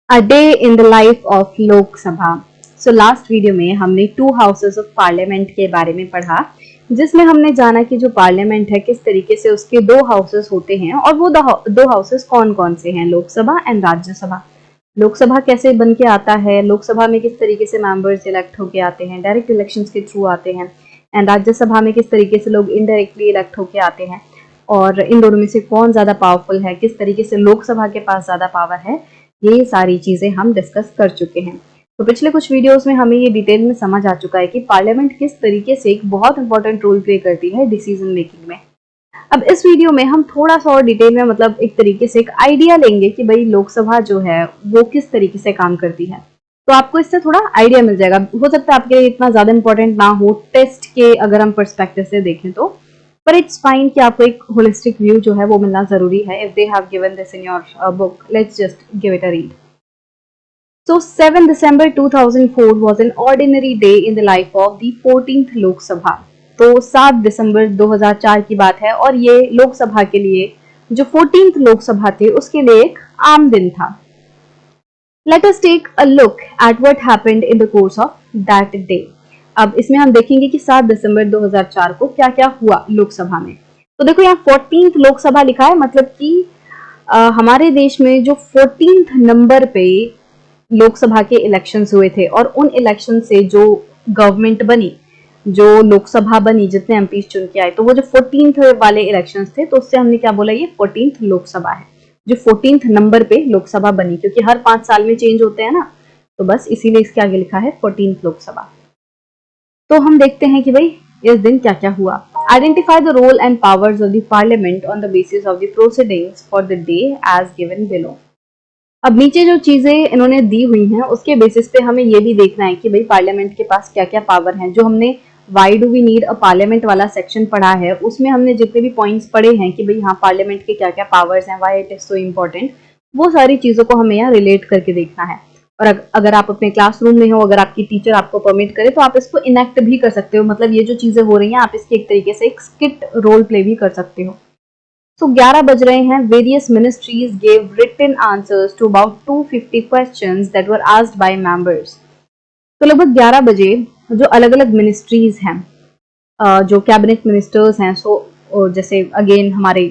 A day in the life of लोक सभा। So last video में हमने टू हाउसेस ऑफ पार्लियामेंट के बारे में पढ़ा, जिसमें हमने जाना कि जो पार्लियामेंट है किस तरीके से उसके दो हाउसेस होते हैं और वो दो हाउसेस कौन कौन से हैं, लोकसभा एंड राज्यसभा। लोकसभा कैसे बन के आता है, लोकसभा में किस तरीके से मेंबर्स इलेक्ट होके आते हैं, डायरेक्ट इलेक्शंस के थ्रू आते हैं, एंड राज्यसभा में किस तरीके से लोग इनडायरेक्टली इलेक्ट होके आते हैं, और इन दोनों में से कौन ज्यादा पावरफुल है, किस तरीके से लोकसभा के पास ज्यादा पावर है, ये सारी चीजें हम डिस्कस कर चुके हैं। तो पिछले कुछ वीडियोस में हमें ये डिटेल में समझ आ चुका है कि पार्लियामेंट किस तरीके से एक बहुत इंपॉर्टेंट रोल प्ले करती है डिसीजन मेकिंग में। अब इस वीडियो में हम थोड़ा सा और डिटेल में मतलब एक तरीके से एक आइडिया लेंगे कि भाई लोकसभा जो है वो किस तरीके से काम करती है, तो आपको इससे थोड़ा आइडिया मिल जाएगा। हो सकता है आपके लिए इतना ज्यादा इंपॉर्टेंट ना हो टेस्ट के अगर हम पर्सपेक्टिव से देखें तो, पर इट्स फाइन कि आपको एक होलिस्टिक व्यू जो है वो मिलना जरूरी है। If they have given this in your book, let's just give it a read. So 7 December 2004 was an ordinary day in the life of the 14th लोक सभा। तो 7 दिसंबर 2004 की बात है और ये लोकसभा के लिए जो 14th लोकसभा थे उसके लिए एक आम दिन था। Let us take a look at what happened in the course of that day। अब इसमें हम देखेंगे कि 7 दिसंबर 2004 को क्या क्या हुआ लोकसभा में। तो देखो यहाँ 14th लोकसभा लिखा है, मतलब कि हमारे देश में जो 14th नंबर पे लोकसभा के इलेक्शंस हुए थे और उन इलेक्शन से जो गवर्नमेंट बनी, जो लोकसभा बनी, जितने एमपी चुन के आए, तो वो जो 14th वाले इलेक्शंस थे तो उससे हमने क्या बोला, ये 14th लोकसभा है, जो 14th नंबर पे लोकसभा बनी, क्योंकि हर 5 साल में चेंज होते हैं ना, तो बस इसीलिए इसके आगे लिखा है 14th लोकसभा। तो हम देखते हैं कि भाई इस दिन क्या क्या हुआ। Identify the role and powers of the parliament on the basis of the proceedings for the day as given below. अब नीचे जो चीजें इन्होंने दी हुई हैं उसके बेसिस पे हमें ये भी देखना है कि भाई पार्लियामेंट के पास क्या क्या पावर हैं। जो हमने why do we need a parliament वाला सेक्शन पढ़ा है उसमें हमने जितने भी पॉइंट्स पढ़े हैं कि भाई हाँ पार्लियामेंट के क्या क्या पावर्स हैं, why it is so important, वो सारी चीजों को हमें यहाँ रिलेट करके देखना है। और अगर आप अपने क्लासरूम में हो, अगर आपकी टीचर आपको परमिट करे तो आप इसको इनेक्ट भी कर सकते हो, मतलब ये जो चीजें हो रही हैं आप इसकी एक तरीके से एक स्किट रोल प्ले भी कर सकते हो। तो 11 बज रहे हैं। Various ministries gave written answers to about 250 questions that were asked by members। तो लगभग 11 बजे जो अलग अलग मिनिस्ट्रीज हैं, जो कैबिनेट मिनिस्टर्स हैं, सो जैसे अगेन हमारे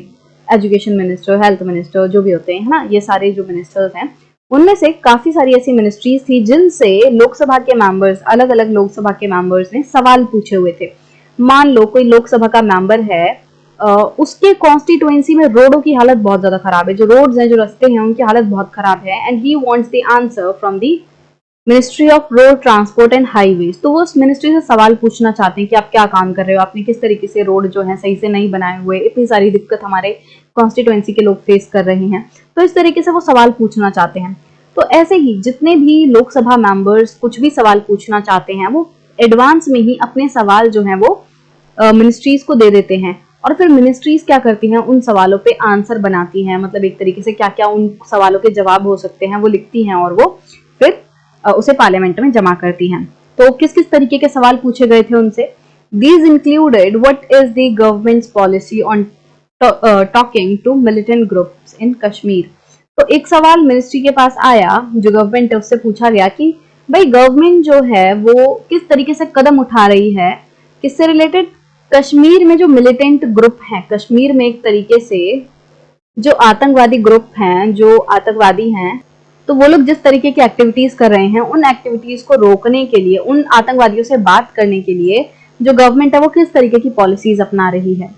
एजुकेशन मिनिस्टर, हेल्थ मिनिस्टर, जो भी होते हैं ना, ये सारे जो मिनिस्टर्स हैं उनमें से काफी सारी ऐसी मिनिस्ट्रीज थी जिनसे लोकसभा के मेंबर्स, अलग अलग लोकसभा के मेंबर्स ने सवाल पूछे हुए थे। मान लो कोई लोकसभा का मेंबर है, उसके कॉन्स्टिट्यूएंसी में रोडों की हालत बहुत ज्यादा खराब है, जो रोड्स हैं, जो रास्ते हैं, उनकी हालत बहुत खराब है, and he wants the answer from the ministry of road transport and highways. तो वो उस मिनिस्ट्री से सवाल पूछना चाहते हैं कि आप क्या काम कर रहे हो, आपने किस तरीके से रोड जो है सही से नहीं बनाए हुए, इतनी सारी दिक्कत हमारे कॉन्स्टिट्यूएंसी के लोग फेस कर रहे हैं, तो इस तरीके से वो सवाल पूछना चाहते हैं। तो ऐसे ही जितने भी लोकसभा मेंबर्स कुछ भी सवाल पूछना चाहते हैं वो एडवांस में ही अपने सवाल जो है वो मिनिस्ट्रीज को दे देते हैं, और फिर मिनिस्ट्रीज क्या करती हैं, उन सवालों पे आंसर बनाती हैं, मतलब एक तरीके से क्या क्या उन सवालों के जवाब हो सकते हैं वो लिखती हैं और वो फिर उसे पार्लियामेंट में जमा करती हैं। तो किस किस तरीके के सवाल पूछे गए थे उनसे? These included what is the government's policy on talking to militant groups in Kashmir। तो एक सवाल मिनिस्ट्री के पास आया, जो गवर्नमेंट है उससे पूछा गया कि भाई गवर्नमेंट जो है वो किस तरीके से कदम उठा रही है, किससे रिलेटेड, कश्मीर में जो मिलिटेंट ग्रुप हैं, कश्मीर में एक तरीके से जो आतंकवादी ग्रुप हैं, जो आतंकवादी हैं, तो वो लोग जिस तरीके की एक्टिविटीज कर रहे हैं उन एक्टिविटीज को रोकने के लिए, उन आतंकवादियों से बात करने के लिए जो गवर्नमेंट है वो किस तरीके की पॉलिसीज अपना रही है।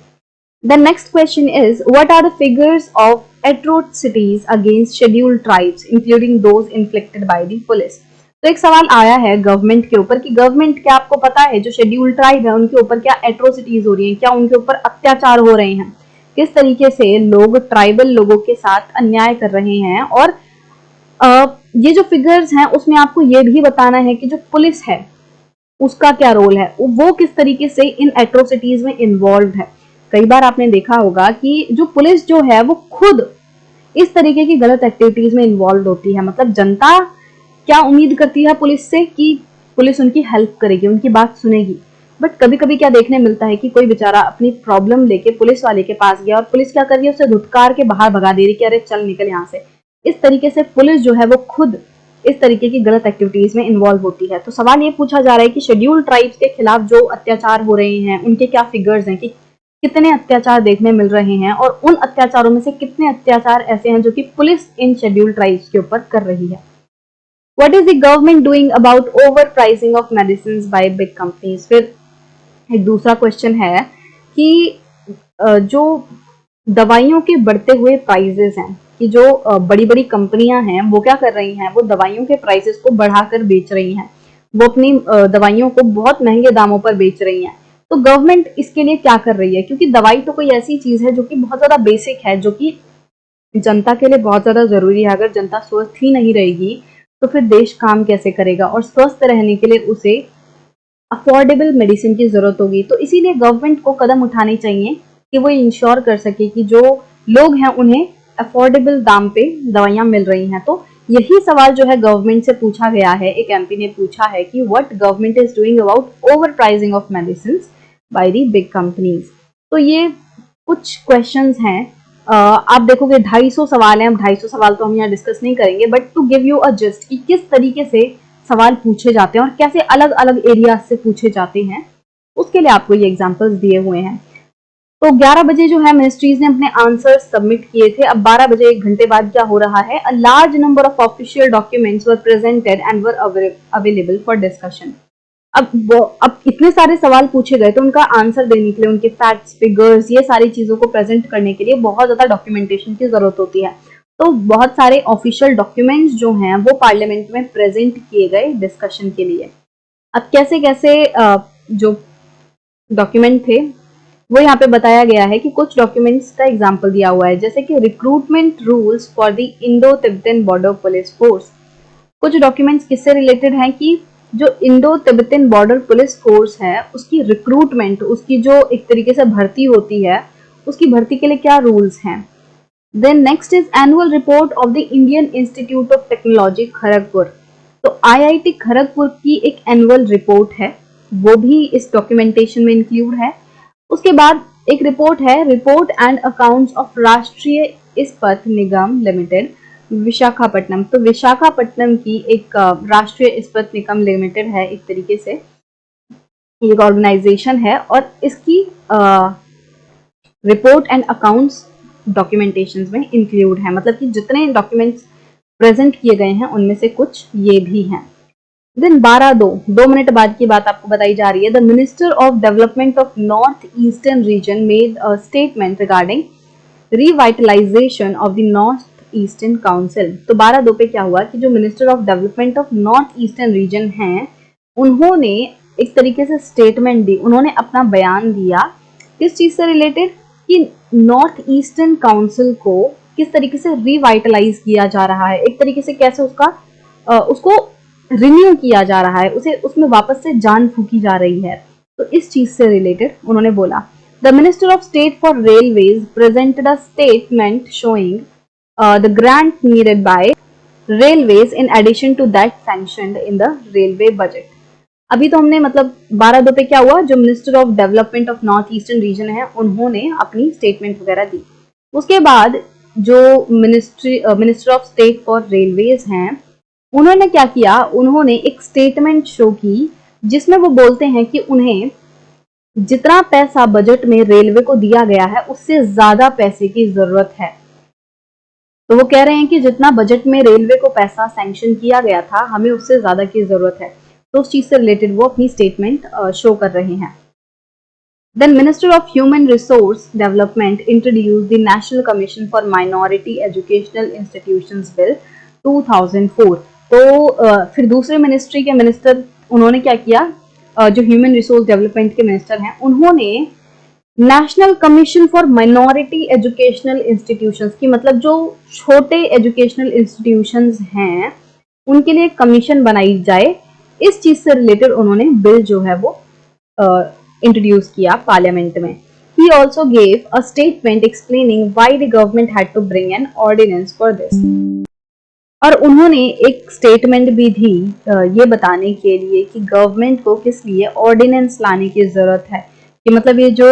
The next question is, what are the figures of atrocities against scheduled tribes, including those inflicted by the police? तो एक सवाल आया है गवर्नमेंट के ऊपर कि गवर्नमेंट, क्या आपको पता है जो शेड्यूल्ड ट्राइब है उनके ऊपर क्या एट्रोसिटीज हो रही हैं, क्या उनके ऊपर अत्याचार हो रहे हैं, किस तरीके से लोग ट्राइबल लोगों के साथ अन्याय कर रहे हैं, और ये जो फिगर्स हैं उसमें आपको ये भी बताना है कि जो पुलिस है उसका क्या रोल है, वो किस तरीके से इन एट्रोसिटीज में इन्वॉल्व है। कई बार आपने देखा होगा कि जो पुलिस जो है वो खुद इस तरीके की गलत एक्टिविटीज में इन्वॉल्व होती है, मतलब जनता क्या उम्मीद करती है पुलिस से कि पुलिस उनकी हेल्प करेगी, उनकी बात सुनेगी, बट कभी कभी क्या देखने मिलता है कि कोई बेचारा अपनी प्रॉब्लम लेके पुलिस वाले के पास गया और पुलिस क्या कर रही है, उसे धुतकार के बाहर भगा दे रही कि अरे चल निकल यहाँ से, इस तरीके से पुलिस जो है वो खुद इस तरीके की गलत एक्टिविटीज में इन्वॉल्व होती है। तो सवाल ये पूछा जा रहा है कि शेड्यूल ट्राइब्स के खिलाफ जो अत्याचार हो रहे हैं उनके क्या फिगर्स हैं, कि कितने अत्याचार देखने मिल रहे हैं और उन अत्याचारों में से कितने अत्याचार ऐसे हैं जो कि पुलिस इन शेड्यूल ट्राइब्स के ऊपर कर रही है। What is the government doing about over pricing of medicine bye big companies. फिर एक दूसरा क्वेश्चन है कि जो दवाइयों के बढ़ते हुए प्राइसेस हैं, कि जो बड़ी बड़ी कंपनियां हैं वो क्या कर रही हैं, वो दवाइयों के प्राइसेस को बढ़ाकर बेच रही हैं, वो अपनी दवाइयों को बहुत महंगे दामों पर बेच रही हैं। तो गवर्नमेंट इसके लिए क्या कर रही है, क्योंकि दवाई तो कोई ऐसी चीज है जो कि बहुत ज्यादा बेसिक है, जो कि जनता के लिए बहुत ज्यादा जरूरी है। अगर जनता स्वस्थ ही नहीं रहेगी तो फिर देश काम कैसे करेगा, और स्वस्थ रहने के लिए उसे अफोर्डेबल मेडिसिन की जरूरत होगी। तो इसीलिए गवर्नमेंट को कदम उठाने चाहिए कि वो इंश्योर कर सके कि जो लोग हैं उन्हें अफोर्डेबल दाम पे दवाइयां मिल रही हैं। तो यही सवाल जो है गवर्नमेंट से पूछा गया है। एक एमपी ने पूछा है कि what government is doing about over pricing of medicine by the big companies. तो ये कुछ क्वेश्चंस हैं। आप देखोगे 250 सवाल हैं। अब 250 सवाल तो हम यहाँ डिस्कस नहीं करेंगे, but to give you a just कि किस तरीके से सवाल पूछे जाते हैं और कैसे अलग अलग एरिया से पूछे जाते हैं, उसके लिए आपको ये एग्जांपल्स दिए हुए हैं। तो 11 बजे जो है मिनिस्ट्रीज ने अपने आंसर सबमिट किए थे। अब 12 बजे 1 घंटे बाद क्या हो रहा है, a large number of official documents were presented and were available for discussion. अब इतने सारे सवाल पूछे गए तो उनका आंसर देने के लिए, उनके फैक्ट्स, फिगर्स, ये सारी चीजों को प्रेजेंट करने के लिए बहुत ज्यादा डॉक्यूमेंटेशन की जरूरत होती है। तो बहुत सारे ऑफिशियल डॉक्यूमेंट्स जो हैं वो पार्लियामेंट में प्रेजेंट किए गए डिस्कशन के लिए। अब कैसे कैसे जो डॉक्यूमेंट थे वो यहाँ पे बताया गया है कि कुछ डॉक्यूमेंट्स का एग्जांपल दिया हुआ है, जैसे कि recruitment rules for the Indo Tibetan border police force. कुछ डॉक्यूमेंट्स किससे रिलेटेड हैं कि जो Indo Tibetan border police force है उसकी रिक्रूटमेंट, उसकी जो एक तरीके से भर्ती होती है, उसकी भर्ती के लिए क्या रूल्स हैं। Then next is annual report of the Indian Institute of Technology Kharagpur. तो आईआईटी खड़गपुर की एक एनुअल रिपोर्ट है, वो भी इस डॉक्यूमेंटेशन में इंक्लूड है। उसके बाद एक रिपोर्ट है, रिपोर्ट एंड अकाउंट्स ऑफ राष्ट्रीय इस्पात निगम लिमिटेड विशाखापट्टनम। तो विशाखापट्टनम की एक राष्ट्रीय इस्पात निगम लिमिटेड है, एक तरीके से एक ऑर्गेनाइजेशन है, और इसकी रिपोर्ट एंड अकाउंट्स डॉक्यूमेंटेशन में इंक्लूड है। मतलब कि जितने डॉक्यूमेंट्स प्रेजेंट किए गए हैं उनमें से कुछ ये भी हैं। देन 2 मिनट बाद की बात आपको बताई जा रही है। The minister of development of north eastern reason made a statement regarding revitalisation of the north eastern council. तो 12/2 पे क्या हुआ कि जो minister of development of north eastern reason हैं उन्होंने एक तरीके से स्टेटमेंट दी, उन्होंने अपना बयान दिया किस चीज से रिलेटेड, कि नॉर्थ ईस्टर्न काउंसिल को किस तरीके से रिवाइटलाइज किया जा रहा है, एक तरीके से कैसे उसको रिन्यू किया जा रहा है, उसे उसमें वापस से जान फूकी जा रही है। तो इस चीज से रिलेटेड उन्होंने बोला। The minister of state for railways presented a statement showing the grant needed by railways in addition to that sanctioned in the railway budget. अभी तो हमने मतलब 12/2 पे क्या हुआ, जो minister of development of north eastern region है उन्होंने अपनी स्टेटमेंट वगैरह दी। उसके बाद जो minister of state for railways हैं उन्होंने क्या किया, उन्होंने एक स्टेटमेंट शो की जिसमें वो बोलते हैं कि उन्हें जितना पैसा बजट में रेलवे को दिया गया है उससे ज्यादा पैसे की जरूरत है। तो वो कह रहे हैं कि जितना बजट में रेलवे को पैसा सैंक्शन किया गया था हमें उससे ज्यादा की जरूरत है। तो उस चीज से रिलेटेड वो अपनी स्टेटमेंट शो कर रहे हैं। Then Minister of Human Resource Development introduced the National Commission for Minority Educational Institutions Bill 2004। तो फिर दूसरे मिनिस्ट्री के मिनिस्टर उन्होंने क्या किया, जो ह्यूमन रिसोर्स डेवलपमेंट के मिनिस्टर हैं उन्होंने national commission for minority educational institutions की, मतलब जो छोटे एजुकेशनल इंस्टीट्यूशंस हैं उनके लिए कमीशन बनाई जाए, इस चीज से रिलेटेड उन्होंने बिल जो है वो इंट्रोड्यूस किया पार्लियामेंट में। He also gave a statement explaining why the government had to bring an ordinance for this। और उन्होंने एक स्टेटमेंट भी दी ये बताने के लिए कि गवर्नमेंट को किस लिए ऑर्डिनेंस लाने की जरूरत है, कि मतलब ये जो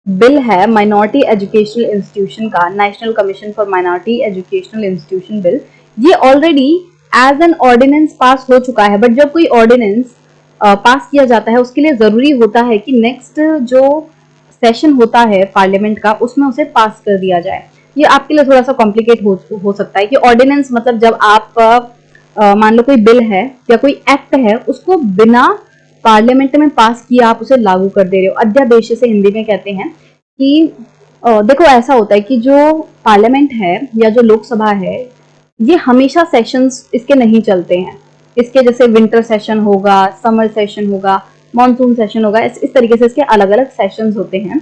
बिल है माइनॉरिटी एजुकेशनल इंस्टीट्यूशन का, national commission for minority educational institution bill, ये already as an ordinance pass हो चुका है। बट जब कोई ऑर्डिनेंस पास किया जाता है उसके लिए जरूरी होता है कि नेक्स्ट जो सेशन होता है पार्लियामेंट का उसमें उसे पास कर दिया जाए। ये आपके लिए थोड़ा सा कॉम्प्लिकेट हो सकता है कि ऑर्डिनेंस मतलब जब आप मान लो कोई बिल है या कोई एक्ट है उसको बिना पार्लियामेंट में पास किया आप उसे लागू कर दे रहे हो। अध्यादेश से हिंदी में कहते हैं कि देखो ऐसा होता है कि जो पार्लियामेंट है या जो लोकसभा है ये हमेशा सेशंस इसके नहीं चलते हैं। इसके जैसे विंटर सेशन होगा, समर सेशन होगा, मॉनसून सेशन होगा, इस तरीके से इसके अलग अलग सेशंस होते हैं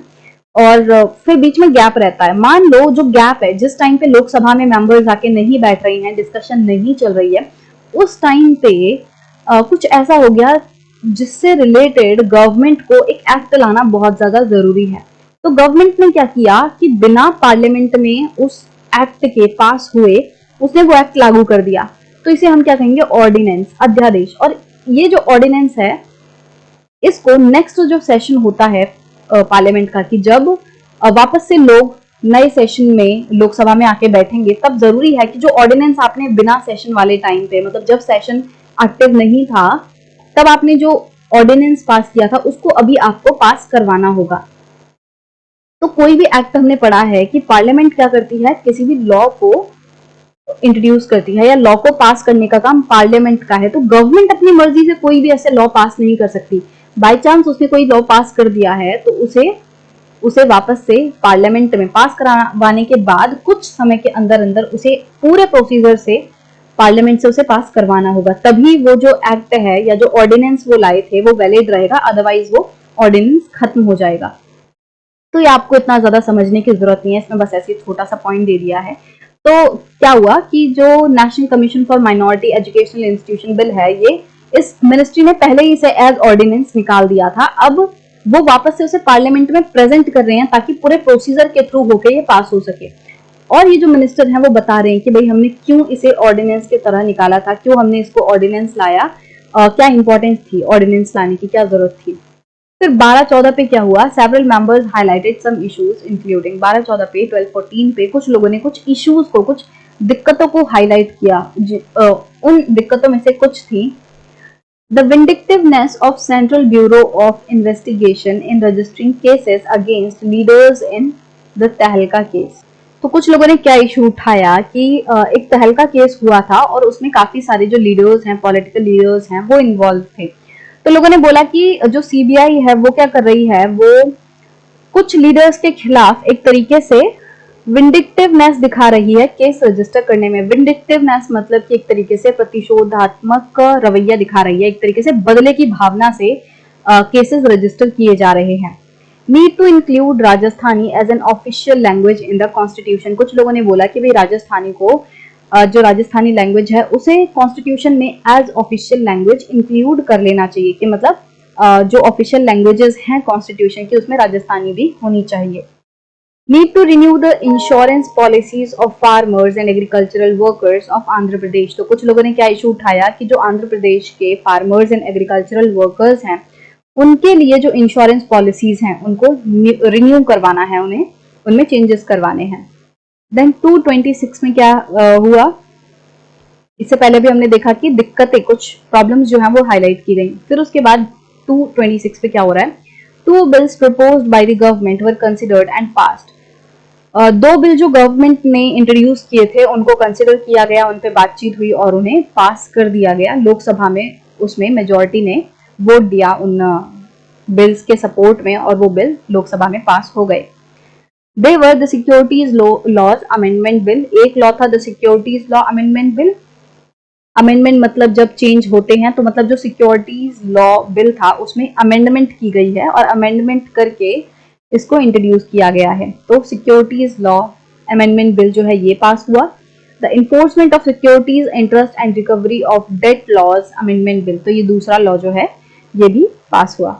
और फिर बीच में गैप रहता है। मान लो जो गैप है जिस टाइम पे लोकसभा में मेंबर्स आके नहीं बैठ रही हैं, डिस्कशन नहीं चल रही है, उस टाइम पे कुछ ऐसा हो गया जिससे रिलेटेड गवर्नमेंट को एक एक्ट लाना बहुत ज्यादा जरूरी है। तो गवर्नमेंट ने क्या किया कि बिना पार्लियामेंट में उस एक्ट के पास हुए उसने वो एक्ट लागू कर दिया। तो इसे हम क्या कहेंगे, ऑर्डिनेंस, अध्यादेश। और ये जो ऑर्डिनेंस है इसको नेक्स्ट जो सेशन होता है पार्लियामेंट का, कि जब वापस से लोग नए सेशन में लोकसभा में आके बैठेंगे तब जरूरी है कि जो ऑर्डिनेंस आपने बिना सेशन वाले टाइम पे, मतलब जब सेशन एक्टिव नहीं था तब आपने जो ऑर्डिनेंस पास किया था उसको अभी आपको पास करवाना होगा। तो कोई भी एक्ट हमने पढ़ा है कि पार्लियामेंट क्या करती है, किसी भी लॉ को इंट्रोड्यूस करती है या लॉ को पास करने का काम पार्लियामेंट का है। तो गवर्नमेंट अपनी मर्जी से कोई भी ऐसे लॉ पास नहीं कर सकती। बाई चांस उसने कोई लॉ पास कर दिया है तो उसे उसे वापस से पार्लियामेंट में पास करवाने के बाद कुछ समय के अंदर अंदर उसे पूरे प्रोसीजर से पार्लियामेंट से उसे पास करवाना होगा, तभी वो जो एक्ट है या जो ऑर्डिनेंस वो लाए थे वो वैलिड रहेगा, अदरवाइज वो ऑर्डिनेंस खत्म हो जाएगा। तो ये आपको इतना ज्यादा समझने की जरूरत नहीं है, इसमें बस ऐसे छोटा सा पॉइंट दे दिया है। तो क्या हुआ कि जो national commission for minority educational institution bill है, ये इस मिनिस्ट्री ने पहले ही इसे एज ऑर्डिनेंस निकाल दिया था। अब वो वापस से उसे पार्लियामेंट में प्रेजेंट कर रहे हैं ताकि पूरे प्रोसीजर के थ्रू होके ये पास हो सके। और ये जो मिनिस्टर हैं वो बता रहे हैं कि भाई हमने क्यों इसे ऑर्डिनेंस की तरह निकाला था, क्यों हमने इसको ऑर्डिनेंस लाया, क्या इंपॉर्टेंस थी ऑर्डिनेंस लाने की, क्या जरूरत थी। फिर 12-14 पे क्या हुआ, several members highlighted some issues including, 12-14 पे 12-14 पे कुछ लोगों ने कुछ इश्यूज को, कुछ दिक्कतों को हाईलाइट किया। उन दिक्कतों में से कुछ थी the vindictiveness of central bureau of investigation in registering cases against leaders in the Tehelka case. तो कुछ लोगों ने क्या इशू उठाया कि एक तहलका केस हुआ था और उसमें काफी सारे जो लीडर्स हैं, पॉलिटिकल लीडर्स हैं, वो इन्वॉल्व थे। तो लोगों ने बोला कि जो सीबीआई है वो क्या कर रही है, वो कुछ लीडर्स के खिलाफ एक तरीके से विंडिक्टिवनेस दिखा रही है केस रजिस्टर करने में। विंडिक्टिवनेस मतलब कि एक तरीके से प्रतिशोधात्मक रवैया दिखा रही है, एक तरीके से बदले की भावना से केसेस रजिस्टर किए जा रहे हैं। Need to include Rajasthani as an official language in the constitution. कुछ लोगों ने बोला कि भाई राजस्थानी को, जो राजस्थानी लैंग्वेज है उसे कॉन्स्टिट्यूशन में एज ऑफिशियल लैंग्वेज इंक्लूड कर लेना चाहिए, कि मतलब जो ऑफिशियल लैंग्वेजेस हैं कॉन्स्टिट्यूशन की उसमें राजस्थानी भी होनी चाहिए। Need to renew the insurance policies of farmers and agricultural workers of Andhra Pradesh. तो कुछ लोगों ने क्या इशू उठाया कि जो आंध्र प्रदेश के फार्मर्स एंड एग्रीकल्चरल वर्कर्स हैं उनके लिए जो इंश्योरेंस पॉलिसीज हैं उनको रिन्यू करवाना है, उन्हें उनमें चेंजेस करवाने हैं। देन 226 में क्या हुआ, इससे पहले भी हमने देखा कि दिक्कतें, कुछ प्रॉब्लम्स जो हैं वो हाईलाइट की गई। फिर उसके बाद 226 पे क्या हो रहा है, 2 bills proposed by the government were considered and passed. 2 bill जो गवर्नमेंट ने इंट्रोड्यूस किए थे उनको कंसिडर किया गया, उन पे बातचीत हुई और उन्हें पास कर दिया गया लोकसभा में। उसमें मेजोरिटी ने वोट दिया उन बिल्स के सपोर्ट में और वो बिल लोकसभा में पास हो गए। They were the securities laws amendment bill. एक लॉ था the securities law amendment bill. Amendment मतलब जब चेंज होते हैं, तो मतलब जो सिक्योरिटीज लॉ बिल था उसमें अमेंडमेंट की गई है और अमेंडमेंट करके इसको इंट्रोड्यूस किया गया है। तो सिक्योरिटीज लॉ अमेंडमेंट बिल जो है ये पास हुआ। The enforcement of securities interest and recovery of debt laws amendment bill, तो ये दूसरा लॉ जो है ये भी पास हुआ।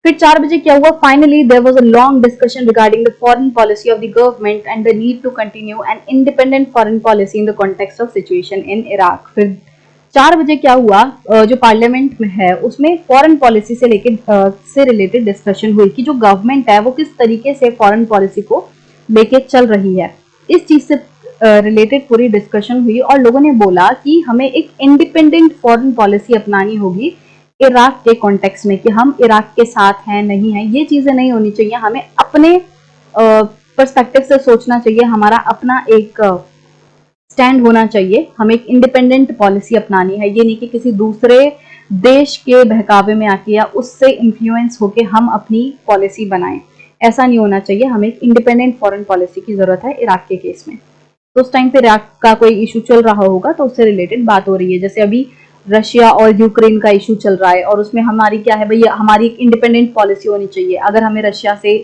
फिर 4 बजे क्या हुआ, finally there was a long discussion regarding the foreign policy of the government and the need to continue an independent foreign policy in the context of situation in Iraq. फिर 4 बजे क्या हुआ, जो पार्लियामेंट में है उसमें फॉरेन पॉलिसी से related discussion हुई कि जो गवर्नमेंट है वो किस तरीके से फॉरेन पॉलिसी को लेके चल रही है। इस चीज से रिलेटेड पूरी डिस्कशन हुई और लोगों ने बोला कि हमें एक इंडिपेंडेंट फॉरेन पॉलिसी अपनानी होगी इराक के कॉन्टेक्स्ट में, कि हम इराक के साथ हैं नहीं है, ये चीजें नहीं होनी चाहिए। हमें अपने पर्सपेक्टिव से सोचना चाहिए, हमारा अपना एक स्टैंड होना चाहिए, हमें एक इंडिपेंडेंट पॉलिसी अपनानी है। ये नहीं कि किसी दूसरे देश के बहकावे में आके या उससे इन्फ्लुएंस होके हम अपनी पॉलिसी बनाएं, ऐसा नहीं होना चाहिए। हमें एक इंडिपेंडेंट फॉरेन पॉलिसी की जरूरत है इराक के केस में। तो उस टाइम पे इराक का कोई इशू चल रहा होगा तो उससे रिलेटेड बात हो रही है। जैसे अभी रशिया और यूक्रेन का इशू चल रहा है और उसमें हमारी क्या है भाई, हमारी एक इंडिपेंडेंट पॉलिसी होनी चाहिए। अगर हमें रशिया से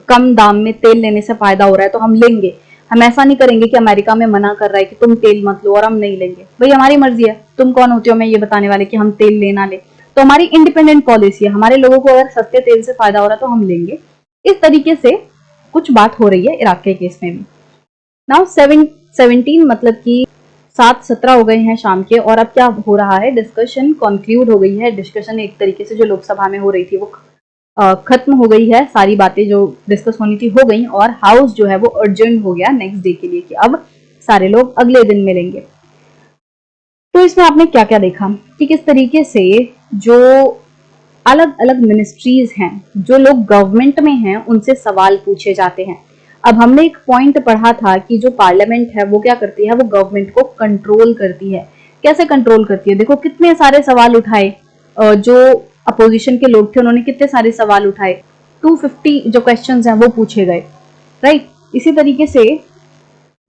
कम दाम में तेल लेने से फायदा हो रहा है तो हम लेंगे। हम ऐसा नहीं करेंगे कि अमेरिका में मना कर रहा है कि तुम तेल मत लो और हम नहीं लेंगे। भाई हमारी मर्जी है, तुम कौन होते हो मैं ये बताने वाले कि हम तेल लेना ले। तो हमारी इंडिपेंडेंट पॉलिसी है, हमारे लोगों को अगर सस्ते तेल से फायदा हो रहा है तो हम लेंगे। इस तरीके से कुछ बात हो रही है इराक के केस में भी। नाउ 17 मतलब कि 7:17 हो गए हैं शाम के, और अब क्या हो रहा है, डिस्कशन कंक्लूड हो गई है। डिस्कशन एक तरीके से जो लोकसभा में हो रही थी वो खत्म हो गई है। सारी बातें जो डिस्कस होनी थी हो गई और हाउस जो है वो अर्जेंट हो गया नेक्स्ट डे के लिए कि अब सारे लोग अगले दिन मिलेंगे। तो इसमें आपने क्या क्या देखा कि किस तरीके से जो अलग अलग मिनिस्ट्रीज हैं, जो लोग गवर्नमेंट में हैं, उनसे सवाल पूछे जाते हैं। अब हमने एक पॉइंट पढ़ा था कि जो पार्लियामेंट है वो क्या करती है, वो गवर्नमेंट को कंट्रोल करती है। कैसे कंट्रोल करती है, देखो कितने सारे सवाल उठाए, जो अपोजिशन के लोग थे उन्होंने कितने सारे सवाल उठाए, 250 जो क्वेश्चंस हैं वो पूछे गए, राइट। इसी तरीके से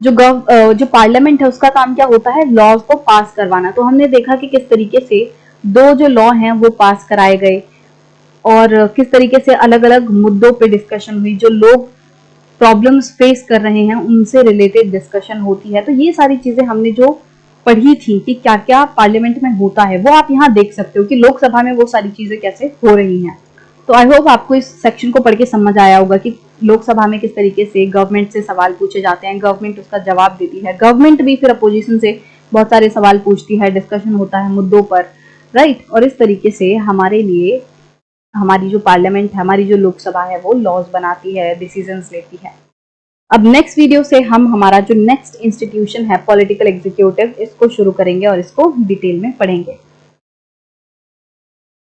जो पार्लियामेंट है उसका काम क्या होता है, लॉज को पास करवाना। तो हमने देखा कि किस तरीके से दो जो लॉ हैं वो पास कराए गए और किस तरीके से अलग अलग मुद्दों पे डिस्कशन हुई, जो लोग प्रॉब्लम्स फेस कर रहे हैं उनसे रिलेटेड डिस्कशन होती है। तो ये सारी चीजें हमने जो पढ़ी थी कि क्या क्या पार्लियामेंट में होता है, वो आप यहाँ देख सकते हो कि लोकसभा में वो सारी चीजें कैसे हो रही हैं। तो आई होप आपको इस सेक्शन को पढ़ के समझ आया होगा कि लोकसभा में किस तरीके से गवर्नमेंट से सवाल पूछे जाते हैं, गवर्नमेंट उसका जवाब देती है, गवर्नमेंट भी फिर अपोजिशन से बहुत सारे सवाल पूछती है, डिस्कशन होता है मुद्दों पर, राइट। और इस तरीके से हमारे लिए हमारी जो पार्लियामेंट है, हमारी जो लोकसभा है, वो लॉज बनाती है, डिसीजंस लेती है। अब नेक्स्ट वीडियो से हम हमारा जो नेक्स्ट इंस्टीट्यूशन है पॉलिटिकल एग्जीक्यूटिव, इसको शुरू करेंगे और इसको डिटेल में पढ़ेंगे।